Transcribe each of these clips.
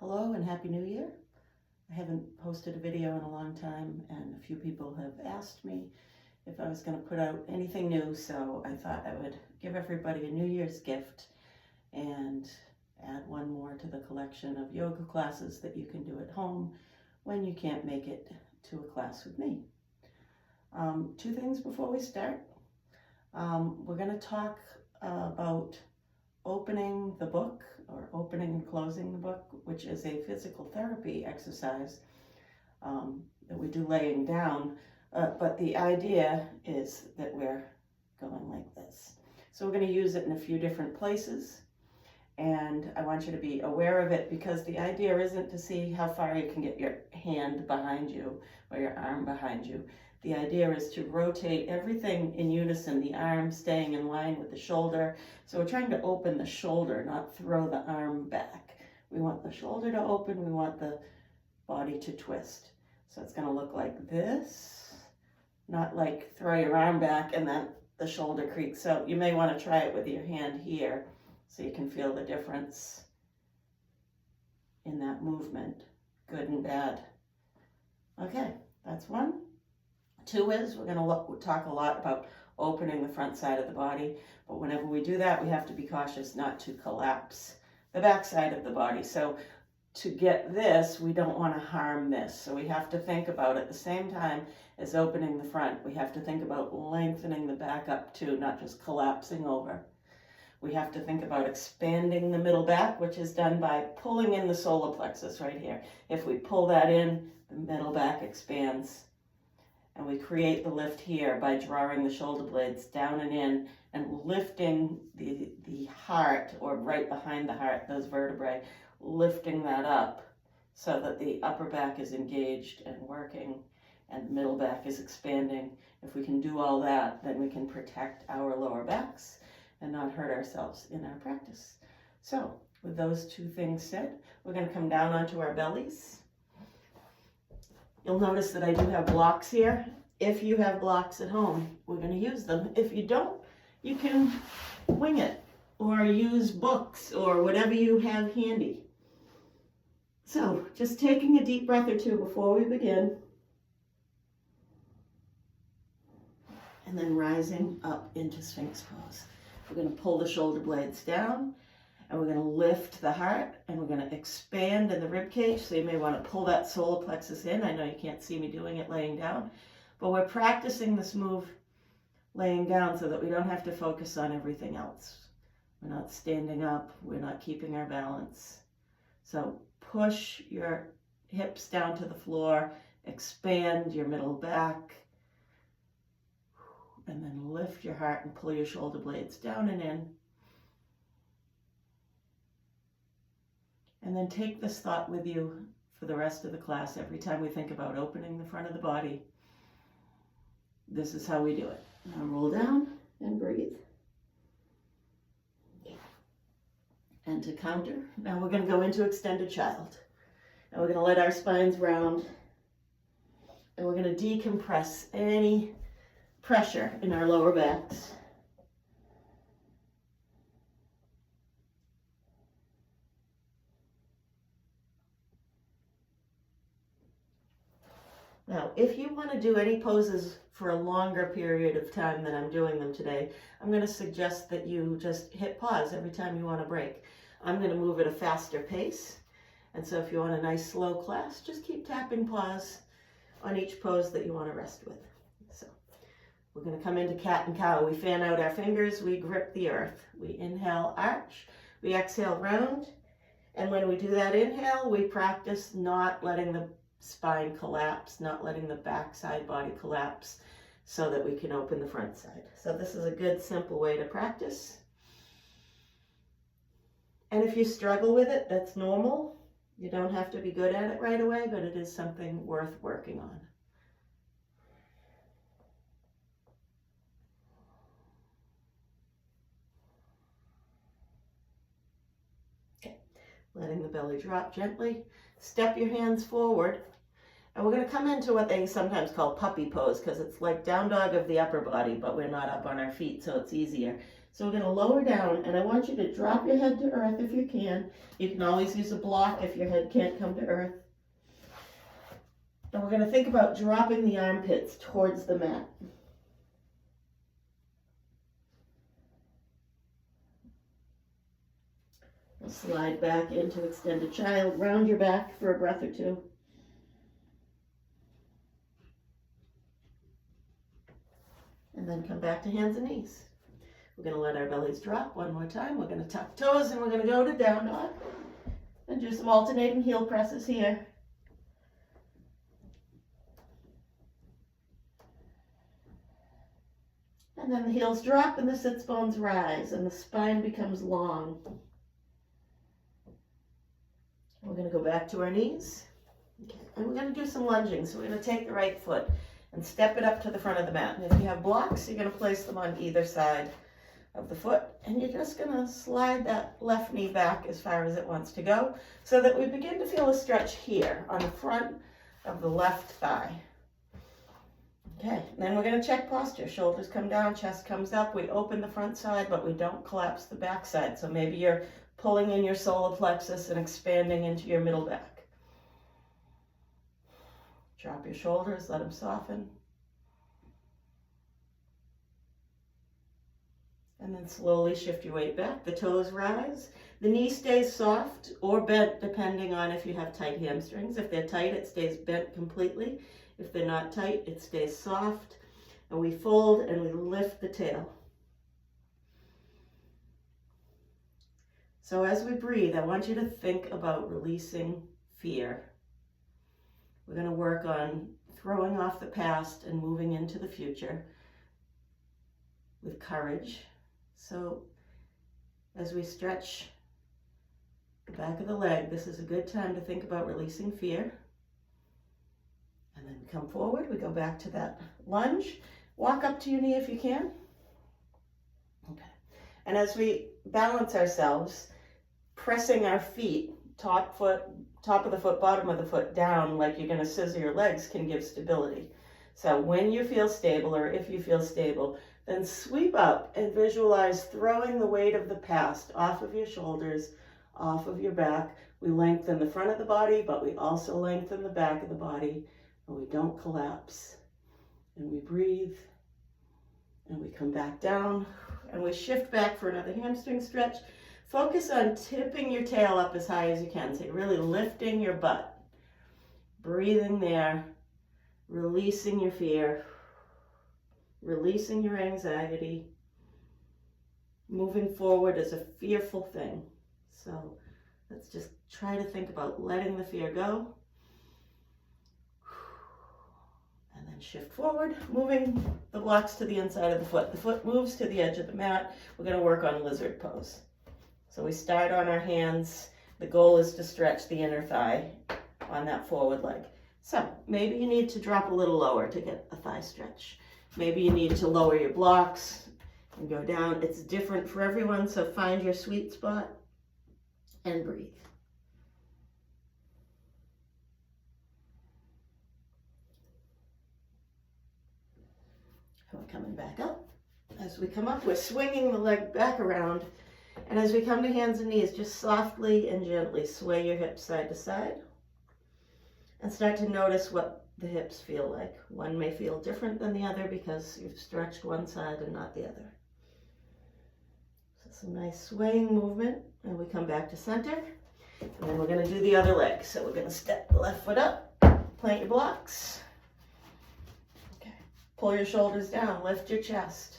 Hello and Happy New Year. I haven't posted a video in a long time and a few people have asked me if I was going to put out anything new, so I thought I would give everybody a New Year's gift and add one more to the collection of yoga classes that you can do at home when you can't make it to a class with me. Two things before we start. We're going to talk about opening the book, or opening and closing the book, which is a physical therapy exercise that we do laying down, but the idea is that we're going like this. So we're going to use it in a few different places, and I want you to be aware of it, because the idea isn't to see how far you can get your hand behind you or your arm behind you. The idea is to rotate everything in unison, the arm staying in line with the shoulder. So we're trying to open the shoulder, not throw the arm back. We want the shoulder to open, we want the body to twist. So it's going to look like this, not like throw your arm back and then the shoulder creaks. So you may want to try it with your hand here so you can feel the difference in that movement, good and bad. Okay, that's one. Two is we're going to talk a lot about opening the front side of the body, but whenever we do that, we have to be cautious not to collapse the back side of the body. So to get this, we don't want to harm this. So we have to think about, at the same time as opening the front, we have to think about lengthening the back up too, not just collapsing over. We have to think about expanding the middle back, which is done by pulling in the solar plexus right here. If we pull that in, the middle back expands. And we create the lift here by drawing the shoulder blades down and in and lifting the heart, or right behind the heart, those vertebrae, lifting that up so that the upper back is engaged and working and the middle back is expanding. If we can do all that, then we can protect our lower backs and not hurt ourselves in our practice. So with those two things said, we're going to come down onto our bellies. You'll notice that I do have blocks here. If you have blocks at home, we're going to use them. If you don't, you can wing it or use books or whatever you have handy. So just taking a deep breath or two before we begin, and then rising up into Sphinx pose. We're going to pull the shoulder blades down, and we're going to lift the heart, and we're going to expand in the rib cage. So you may want to pull that solar plexus in. I know you can't see me doing it laying down, but we're practicing this move laying down so that we don't have to focus on everything else. We're not standing up. We're not keeping our balance. So push your hips down to the floor, expand your middle back, and then lift your heart and pull your shoulder blades down and in. And then take this thought with you for the rest of the class. Every time we think about opening the front of the body, this is how we do it. Now roll down and breathe. And to counter, now we're going to go into extended child. And we're going to let our spines round. And we're going to decompress any pressure in our lower backs. Now, if you want to do any poses for a longer period of time than I'm doing them today, I'm going to suggest that you just hit pause every time you want to break. I'm going to move at a faster pace. And so if you want a nice slow class, just keep tapping pause on each pose that you want to rest with. So we're going to come into cat and cow. We fan out our fingers, we grip the earth. We inhale, arch. We exhale, round. And when we do that inhale, we practice not letting the spine collapse, not letting the back side body collapse, so that we can open the front side. So this is a good simple way to practice. And if you struggle with it, that's normal. You don't have to be good at it right away, but it is something worth working on. Okay, letting the belly drop gently. Step your hands forward. And we're going to come into what they sometimes call puppy pose, because it's like down dog of the upper body, but we're not up on our feet, so it's easier. So we're going to lower down, and I want you to drop your head to earth if you can. You can always use a block if your head can't come to earth. And we're going to think about dropping the armpits towards the mat. We'll slide back into extended child. Round your back for a breath or two. And then come back to hands and knees. We're going to let our bellies drop one more time. We're going to tuck toes and we're going to go to down dog. And do some alternating heel presses here. And then the heels drop and the sits bones rise and the spine becomes long. We're going to go back to our knees. Okay. And we're going to do some lunging. So we're going to take the right foot and step it up to the front of the mat. And if you have blocks, you're going to place them on either side of the foot. And you're just going to slide that left knee back as far as it wants to go so that we begin to feel a stretch here on the front of the left thigh. Okay, and then we're going to check posture. Shoulders come down, chest comes up. We open the front side, but we don't collapse the back side. So maybe you're pulling in your solar plexus and expanding into your middle back. Drop your shoulders, let them soften. And then slowly shift your weight back. The toes rise. The knee stays soft or bent depending on if you have tight hamstrings. If they're tight, it stays bent completely. If they're not tight, it stays soft. And we fold and we lift the tail. So as we breathe, I want you to think about releasing fear. We're going to work on throwing off the past and moving into the future with courage. So as we stretch the back of the leg, this is a good time to think about releasing fear. And then come forward, we go back to that lunge. Walk up to your knee if you can. Okay. And as we balance ourselves, pressing our feet, top of the foot, bottom of the foot down, like you're going to scissor your legs, can give stability. So when you feel stable, or if you feel stable, then sweep up and visualize throwing the weight of the past off of your shoulders, off of your back. We lengthen the front of the body, but we also lengthen the back of the body, and we don't collapse. And we breathe, and we come back down, and we shift back for another hamstring stretch. Focus on tipping your tail up as high as you can. So you're really lifting your butt. Breathing there, releasing your fear, releasing your anxiety. Moving forward is a fearful thing. So let's just try to think about letting the fear go. And then shift forward, moving the blocks to the inside of the foot. The foot moves to the edge of the mat. We're going to work on lizard pose. So we start on our hands. The goal is to stretch the inner thigh on that forward leg. So maybe you need to drop a little lower to get a thigh stretch. Maybe you need to lower your blocks and go down. It's different for everyone, so find your sweet spot and breathe. And we're coming back up. As we come up, we're swinging the leg back around. And as we come to hands and knees, just softly and gently sway your hips side to side. And start to notice what the hips feel like. One may feel different than the other because you've stretched one side and not the other. So some nice swaying movement. And we come back to center. And then we're going to do the other leg. So we're going to step the left foot up, plant your blocks. Okay. Pull your shoulders down, lift your chest.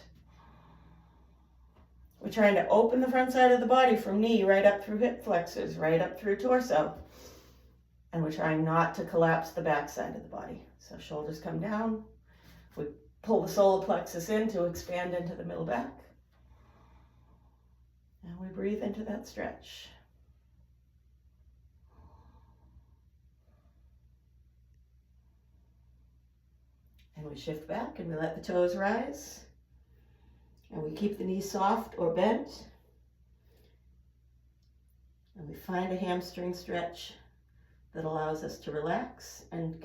We're trying to open the front side of the body from knee right up through hip flexors, right up through torso. And we're trying not to collapse the back side of the body. So shoulders come down. We pull the solar plexus in to expand into the middle back. And we breathe into that stretch. And we shift back and we let the toes rise. And we keep the knees soft or bent. And we find a hamstring stretch that allows us to relax and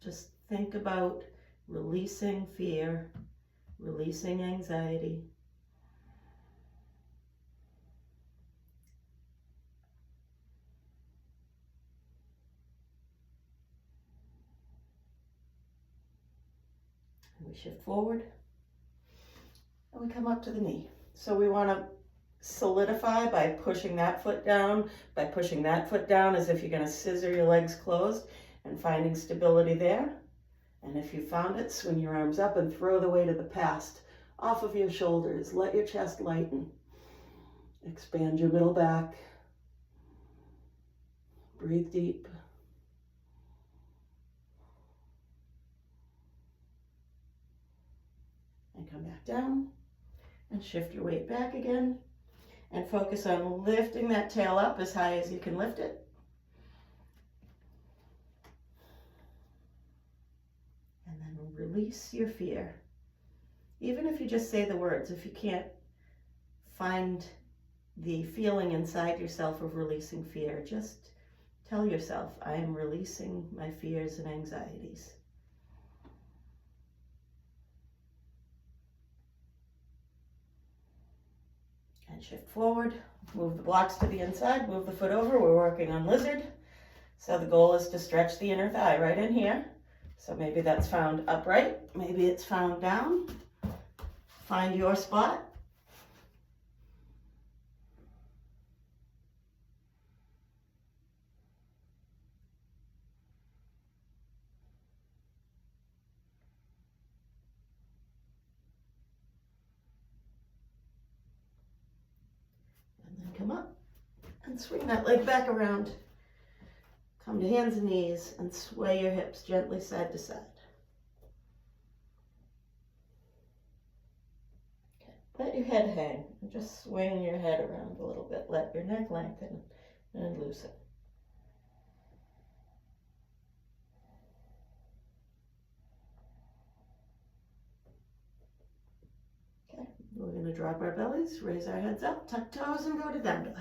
just think about releasing fear, releasing anxiety. And we shift forward and we come up to the knee. So we want to solidify by pushing that foot down, by pushing that foot down as if you're going to scissor your legs closed and finding stability there. And if you found it, swing your arms up and throw the weight of the past off of your shoulders. Let your chest lighten. Expand your middle back. Breathe deep. And come back down and shift your weight back again and focus on lifting that tail up as high as you can lift it. And then release your fear. Even if you just say the words, if you can't find the feeling inside yourself of releasing fear, just tell yourself, I am releasing my fears and anxieties. And shift forward, move the blocks to the inside, move the foot over. We're working on lizard. So the goal is to stretch the inner thigh right in here. So maybe that's found upright, maybe it's found down. Find your spot. Come up and swing that leg back around. Come to hands and knees and sway your hips gently side to side. Okay. Let your head hang and just swing your head around a little bit. Let your neck lengthen and loosen. Okay, we're going to drop our bellies, raise our heads up, tuck toes, and go to down dog.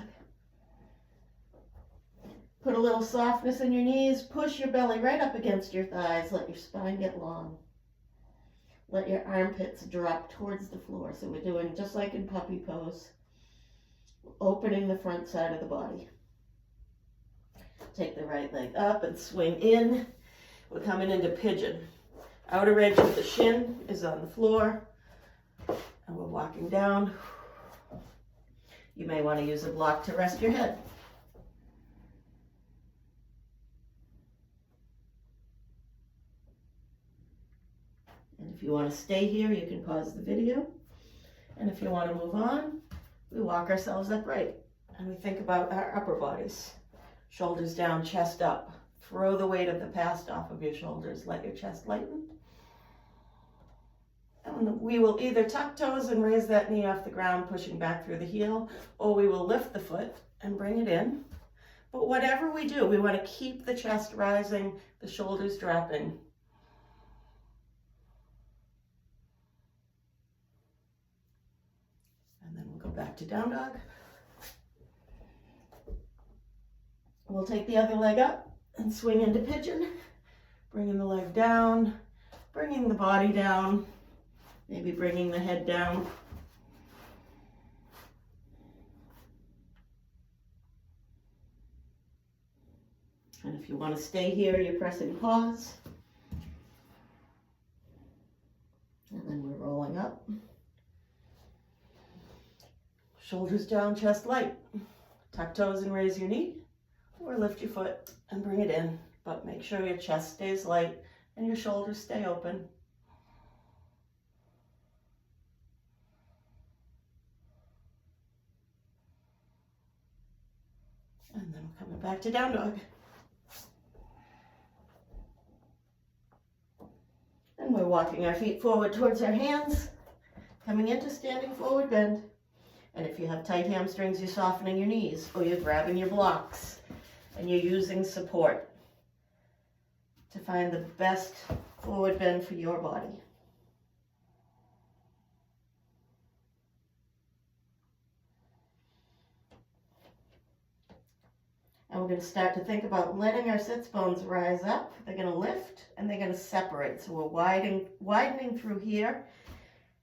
Put a little softness in your knees. Push your belly right up against your thighs. Let your spine get long. Let your armpits drop towards the floor. So we're doing just like in puppy pose. Opening the front side of the body. Take the right leg up and swing in. We're coming into pigeon. Outer edge of the shin is on the floor. And we're walking down. You may want to use a block to rest your head. And if you want to stay here, you can pause the video. And if you want to move on, we walk ourselves upright. And we think about our upper bodies. Shoulders down, chest up. Throw the weight of the past off of your shoulders. Let your chest lighten. And we will either tuck toes and raise that knee off the ground, pushing back through the heel, or we will lift the foot and bring it in. But whatever we do, we want to keep the chest rising, the shoulders dropping. And then we'll go back to down dog. We'll take the other leg up and swing into pigeon, bringing the leg down, bringing the body down, maybe bringing the head down. And if you want to stay here, you're pressing pause. And then we're rolling up. Shoulders down, chest light. Tuck toes and raise your knee. Or lift your foot and bring it in. But make sure your chest stays light and your shoulders stay open. And then we're coming back to down dog. And we're walking our feet forward towards our hands, coming into standing forward bend. And if you have tight hamstrings, you're softening your knees, or you're grabbing your blocks, and you're using support to find the best forward bend for your body. And we're going to start to think about letting our sits bones rise up. They're going to lift and they're going to separate. So we're widening through here.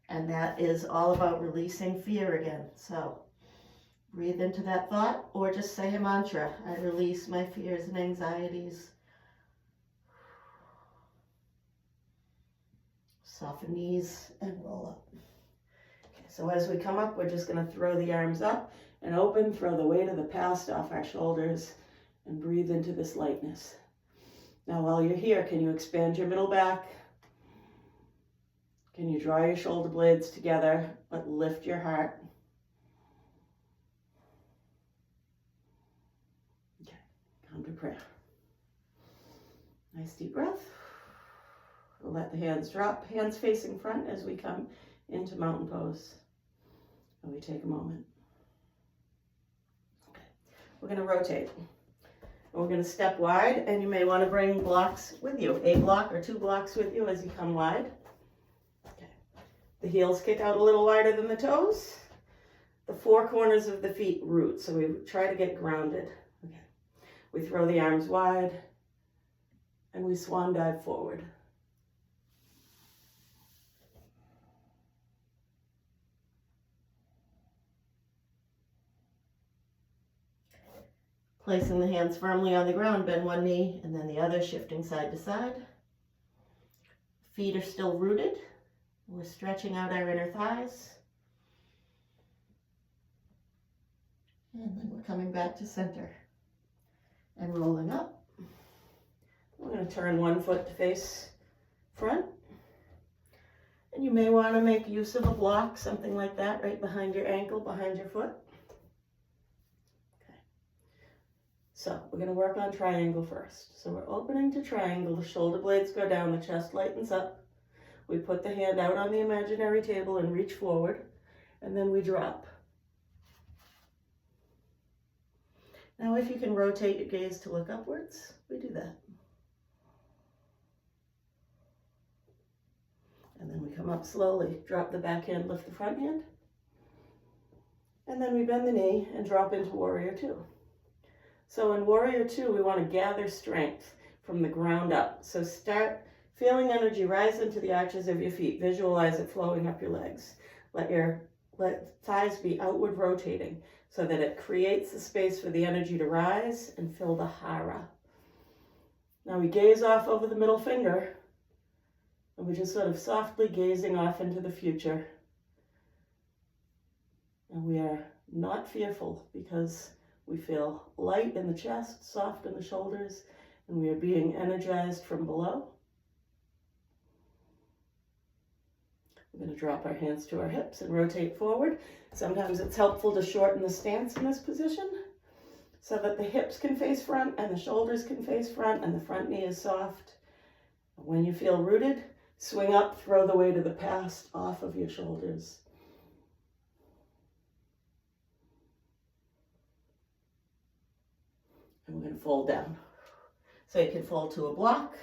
And that is all about releasing fear again. So breathe into that thought or just say a mantra. I release my fears and anxieties. Soften knees and roll up. Okay, so as we come up, we're just going to throw the arms up and open, throw the weight of the past off our shoulders, and breathe into this lightness. Now while you're here, can you expand your middle back? Can you draw your shoulder blades together, but lift your heart? Okay, come to prayer. Nice deep breath. We'll let the hands drop, hands facing front as we come into mountain pose. And we take a moment. Okay, we're going to rotate. We're going to step wide, and you may want to bring blocks with you, a block or 2 blocks with you as you come wide. Okay. The heels kick out a little wider than the toes. The 4 corners of the feet root, so we try to get grounded. Okay. We throw the arms wide, and we swan dive forward. Placing the hands firmly on the ground, bend one knee and then the other, shifting side to side. Feet are still rooted. We're stretching out our inner thighs. And then we're coming back to center and rolling up. We're going to turn one foot to face front. And you may want to make use of a block, something like that, right behind your ankle, behind your foot. So we're going to work on triangle first. So we're opening to triangle, the shoulder blades go down, the chest lightens up. We put the hand out on the imaginary table and reach forward, and then we drop. Now if you can rotate your gaze to look upwards, we do that. And then we come up slowly, drop the back hand, lift the front hand. And then we bend the knee and drop into Warrior Two. So in Warrior Two, we want to gather strength from the ground up. So start feeling energy rise into the arches of your feet. Visualize it flowing up your legs. Let thighs be outward rotating so that it creates the space for the energy to rise and fill the hara. Now we gaze off over the middle finger, and we're just sort of softly gazing off into the future. And we are not fearful because we feel light in the chest, soft in the shoulders, and we are being energized from below. We're going to drop our hands to our hips and rotate forward. Sometimes it's helpful to shorten the stance in this position so that the hips can face front and the shoulders can face front and the front knee is soft. When you feel rooted, swing up, throw the weight of the past off of your shoulders. And we're going to fold down. So you can fold to a block,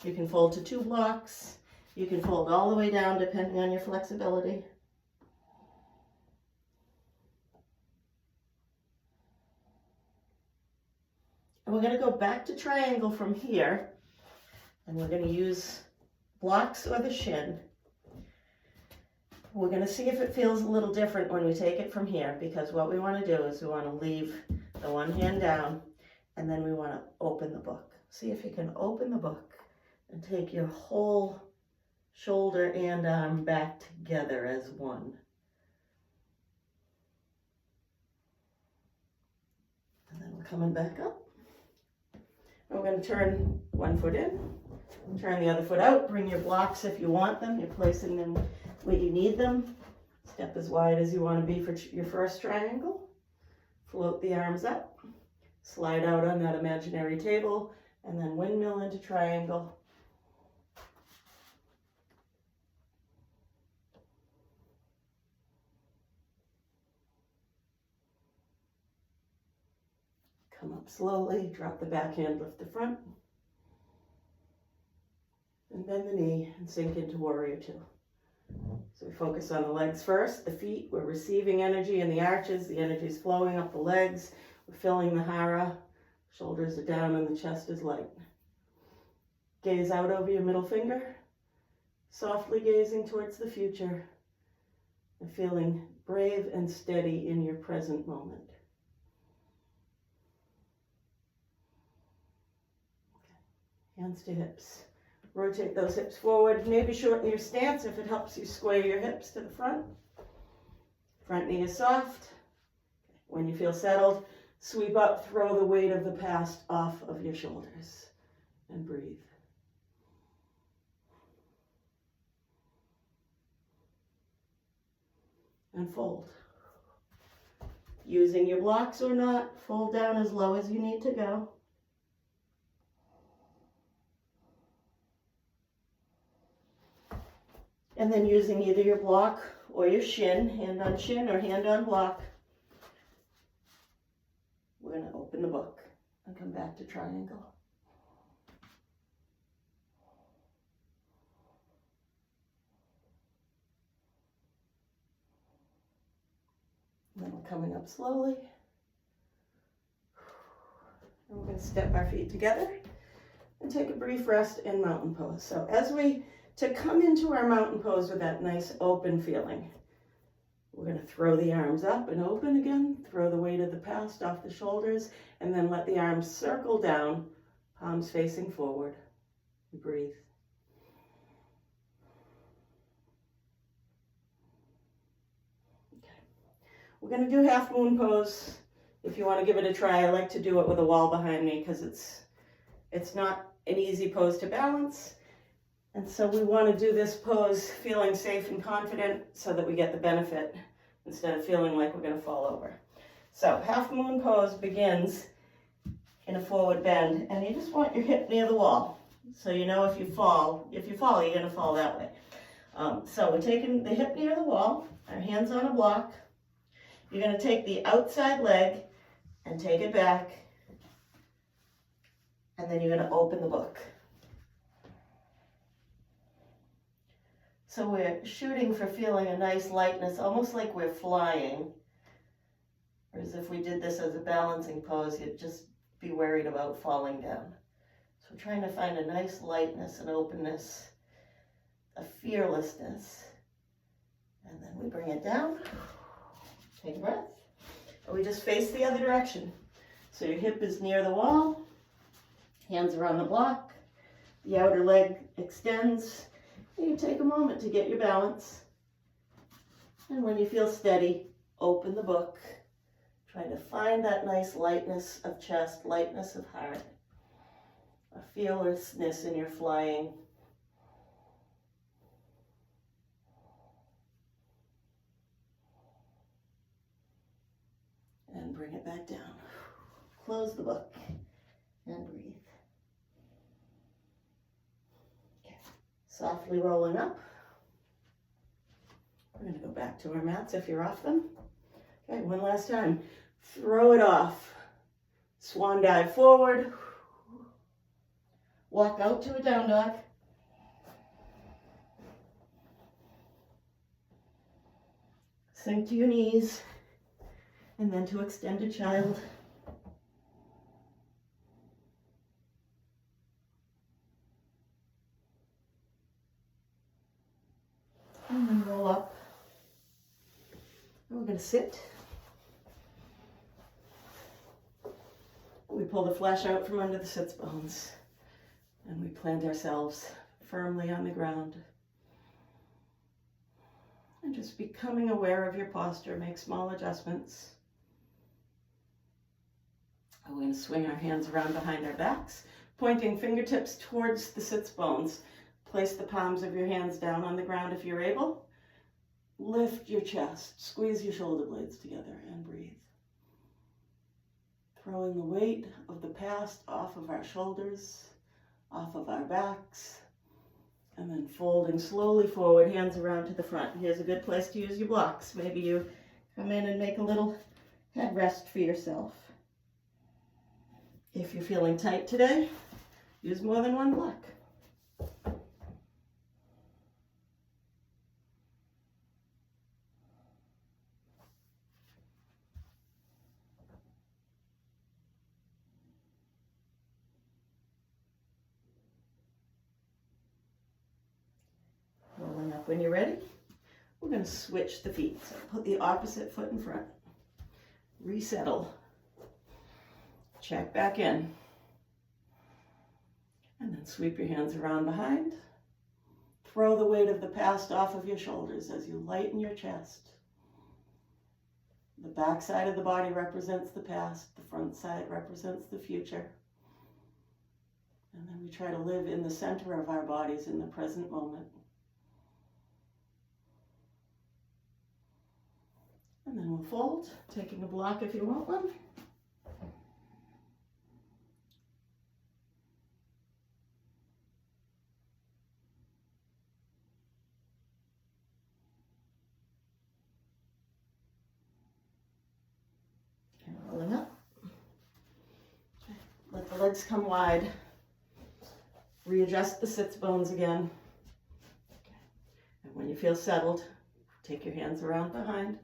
you can fold to 2 blocks, you can fold all the way down depending on your flexibility. And we're going to go back to triangle from here, and we're going to use blocks or the shin. We're going to see if it feels a little different when we take it from here, because what we want to do is we want to leave the one hand down, and then we want to open the book. See if you can open the book and take your whole shoulder and arm back together as one. And then we're coming back up. We're going to turn one foot in, turn the other foot out, bring your blocks if you want them. You're placing them where you need them. Step as wide as you want to be for your first triangle. Float the arms up, slide out on that imaginary table, and then windmill into triangle. Come up slowly, drop the back hand, lift the front, and bend the knee and sink into Warrior Two. So we focus on the legs first, the feet. We're receiving energy in the arches. The energy is flowing up the legs. We're filling the hara. Shoulders are down and the chest is light. Gaze out over your middle finger, softly gazing towards the future and feeling brave and steady in your present moment. Hands to hips. Rotate those hips forward. Maybe shorten your stance if it helps you square your hips to the front. Front knee is soft. When you feel settled, sweep up, throw the weight of the past off of your shoulders, and breathe. And fold. Using your blocks or not, fold down as low as you need to go. And then using either your block or your shin, hand on shin or hand on block, we're going to open the book and come back to triangle. And then we're coming up slowly. And we're going to step our feet together and take a brief rest in mountain pose. So to come into our mountain pose with that nice open feeling, we're going to throw the arms up and open again, throw the weight of the past off the shoulders, and then let the arms circle down, palms facing forward. Breathe. Okay. We're going to do half moon pose. If you want to give it a try, I like to do it with a wall behind me because it's not an easy pose to balance. And so we want to do this pose feeling safe and confident so that we get the benefit instead of feeling like we're going to fall over. So half moon pose begins in a forward bend, and you just want your hip near the wall. So you know if you fall, you're going to fall that way. So we're taking the hip near the wall, our hands on a block. You're going to take the outside leg and take it back, and then you're going to open the book. So we're shooting for feeling a nice lightness, almost like we're flying. Whereas if we did this as a balancing pose, you'd just be worried about falling down. So we're trying to find a nice lightness and openness, a fearlessness. And then we bring it down, take a breath, and we just face the other direction. So your hip is near the wall, hands are on the block, the outer leg extends. You take a moment to get your balance. And when you feel steady, open the book. Try to find that nice lightness of chest, lightness of heart, a fearlessness in your flying. And bring it back down. Close the book and breathe. Softly rolling up. We're going to go back to our mats if you're off them. Okay, one last time. Throw it off. Swan dive forward. Walk out to a down dog. Sink to your knees. And then to extended child. And then roll up. And we're going to sit. We pull the flesh out from under the sits bones. And we plant ourselves firmly on the ground. And just becoming aware of your posture. Make small adjustments. We're going to swing our hands around behind our backs, pointing fingertips towards the sits bones. Place the palms of your hands down on the ground if you're able. Lift your chest, squeeze your shoulder blades together, and breathe. Throwing the weight of the past off of our shoulders, off of our backs, and then folding slowly forward, hands around to the front. Here's a good place to use your blocks. Maybe you come in and make a little head rest for yourself. If you're feeling tight today, use more than one block. Rolling up when you're ready. We're going to switch the feet. So put the opposite foot in front. Resettle. Check back in. And then Sweep your hands around behind. Throw the weight of the past off of your shoulders as you lighten your chest. The back side of the body represents the past. The front side represents the future. And then we try to live in the center of our bodies in the present moment. And then we'll fold, taking a block if you want one. And rolling up. Let the legs come wide. Readjust the sits bones again. And when you feel settled, take your hands around behind.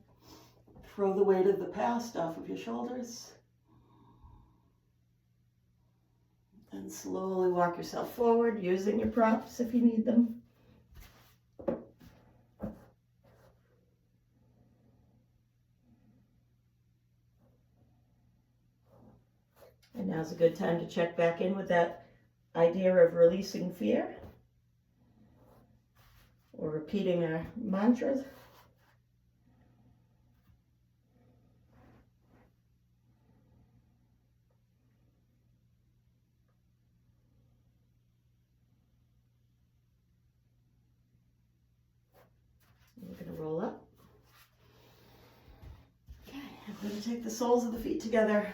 Throw the weight of the past off of your shoulders. Then slowly walk yourself forward, using your props if you need them. And now's a good time to check back in with that idea of releasing fear or repeating our mantras. We're going to roll up. Okay, I'm going to take the soles of the feet together.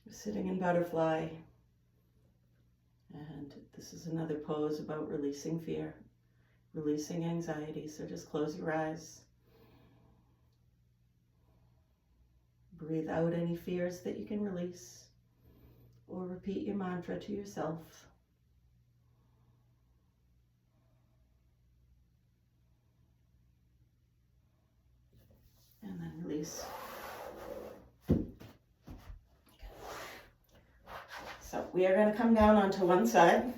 We're sitting in butterfly. And this is another pose about releasing fear, releasing anxiety. So just close your eyes. Breathe out any fears that you can release, or repeat your mantra to yourself. And then release. So we are going to come down onto one side,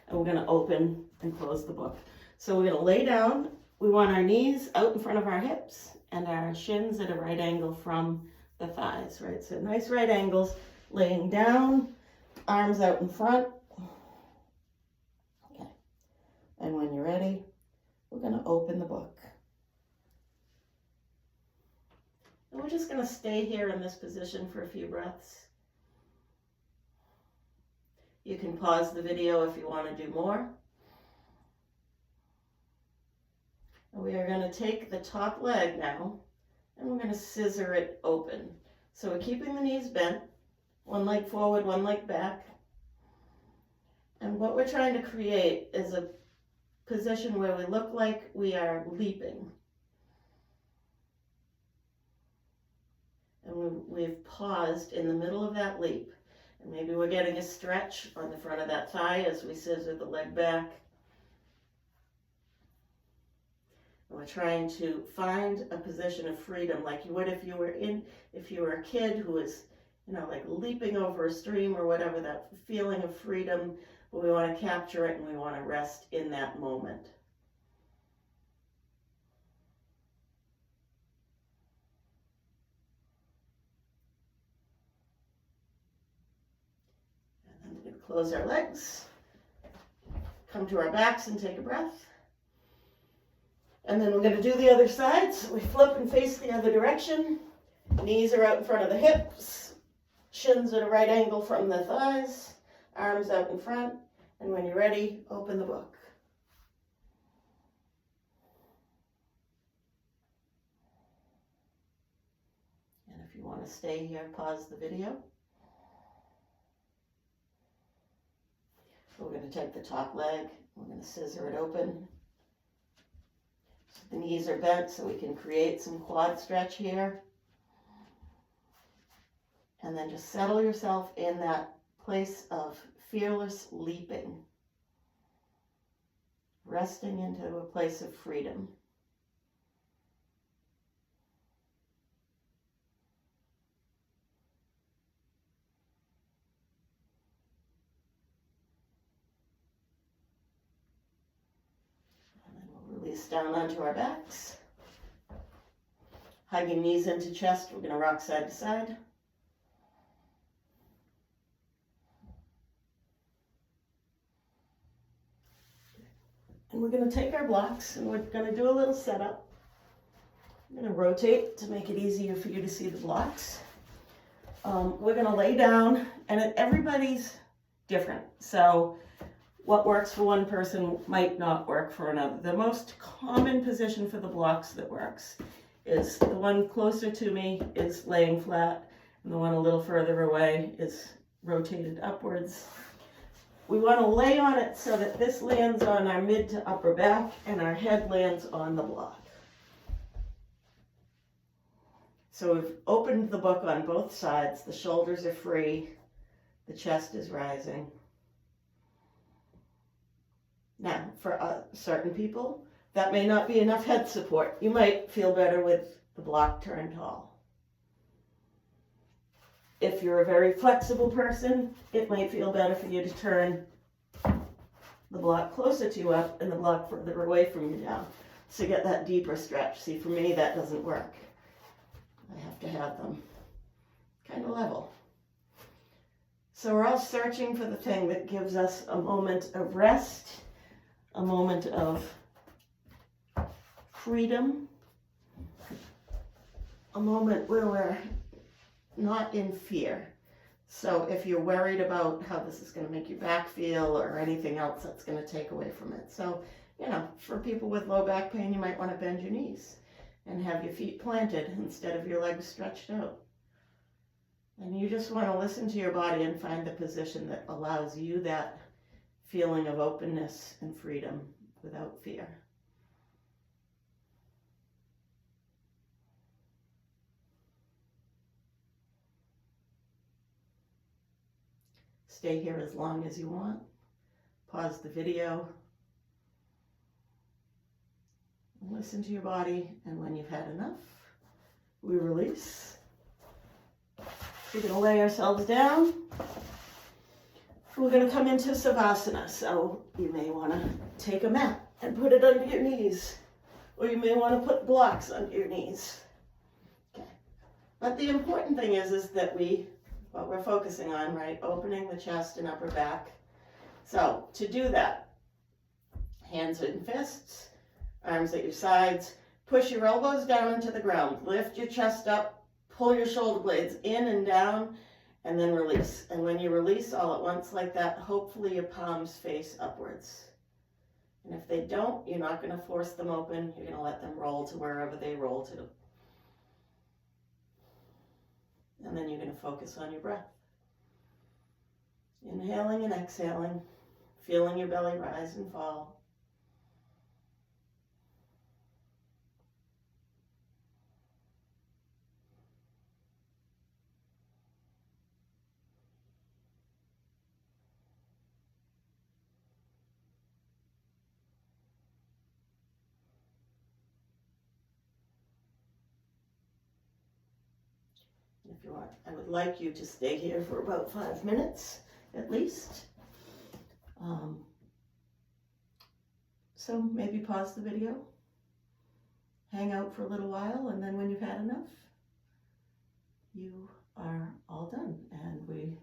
and we're going to open and close the book. So we're going to lay down. We want our knees out in front of our hips and our shins at a right angle from the thighs, right? So nice right angles, laying down, arms out in front. Okay. And when you're ready, we're going to open the book. And we're just going to stay here in this position for a few breaths. You can pause the video if you want to do more. And we are going to take the top leg now, and we're going to scissor it open. So we're keeping the knees bent, one leg forward, one leg back. And what we're trying to create is a position where we look like we are leaping. And we've paused in the middle of that leap. And maybe we're getting a stretch on the front of that thigh as we scissor the leg back. And we're trying to find a position of freedom like you would if you were a kid who was, like leaping over a stream or whatever, that feeling of freedom, but we want to capture it and we want to rest in that moment. And then we're going to close our legs, come to our backs and take a breath. And then we're going to do the other side. So we flip and face the other direction. Knees are out in front of the hips. Shins at a right angle from the thighs. Arms out in front. And when you're ready, open the book. And if you want to stay here, pause the video. We're going to take the top leg. We're going to scissor it open. The knees are bent so we can create some quad stretch here. And then just settle yourself in that place of fearless leaping. Resting into a place of freedom. Release down onto our backs. Hugging knees into chest, we're going to rock side to side. And we're gonna take our blocks and we're gonna do a little setup. I'm gonna rotate to make it easier for you to see the blocks. We're gonna lay down, and everybody's different. So what works for one person might not work for another. The most common position for the blocks that works is the one closer to me is laying flat, and the one a little further away is rotated upwards. We want to lay on it so that this lands on our mid to upper back and our head lands on the block. So we've opened the book on both sides. The shoulders are free. The chest is rising. Now, for certain people, that may not be enough head support. You might feel better with the block turned tall. If you're a very flexible person, it might feel better for you to turn the block closer to you up and the block further away from you down. So get that deeper stretch. See, for me, that doesn't work. I have to have them kind of level. So we're all searching for the thing that gives us a moment of rest, a moment of freedom, a moment where we're not in fear. So if you're worried about how this is going to make your back feel or anything else, that's going to take away from it. So, you know, for people with low back pain, you might want to bend your knees and have your feet planted instead of your legs stretched out. And you just want to listen to your body and find the position that allows you that feeling of openness and freedom without fear. Stay here as long as you want. Pause the video. Listen to your body, and when you've had enough, we release. We're going to lay ourselves down. We're going to come into Savasana, so you may want to take a mat and put it under your knees, or you may want to put blocks under your knees. Okay. But the important thing is that what we're focusing on, right, opening the chest and upper back. So to do that, hands in fists, arms at your sides, push your elbows down into the ground, lift your chest up, pull your shoulder blades in and down, and then release. And when you release all at once like that, hopefully your palms face upwards. And if they don't, you're not going to force them open. You're going to let them roll to wherever they roll to. And then you're going to focus on your breath. Inhaling and exhaling, feeling your belly rise and fall. If you want, I would like you to stay here for about 5 minutes at least. So maybe pause the video, hang out for a little while, and then when you've had enough, you are all done. And we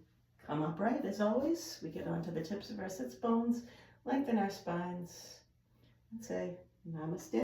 come upright as always. We get onto the tips of our sits bones, lengthen our spines, and say namaste.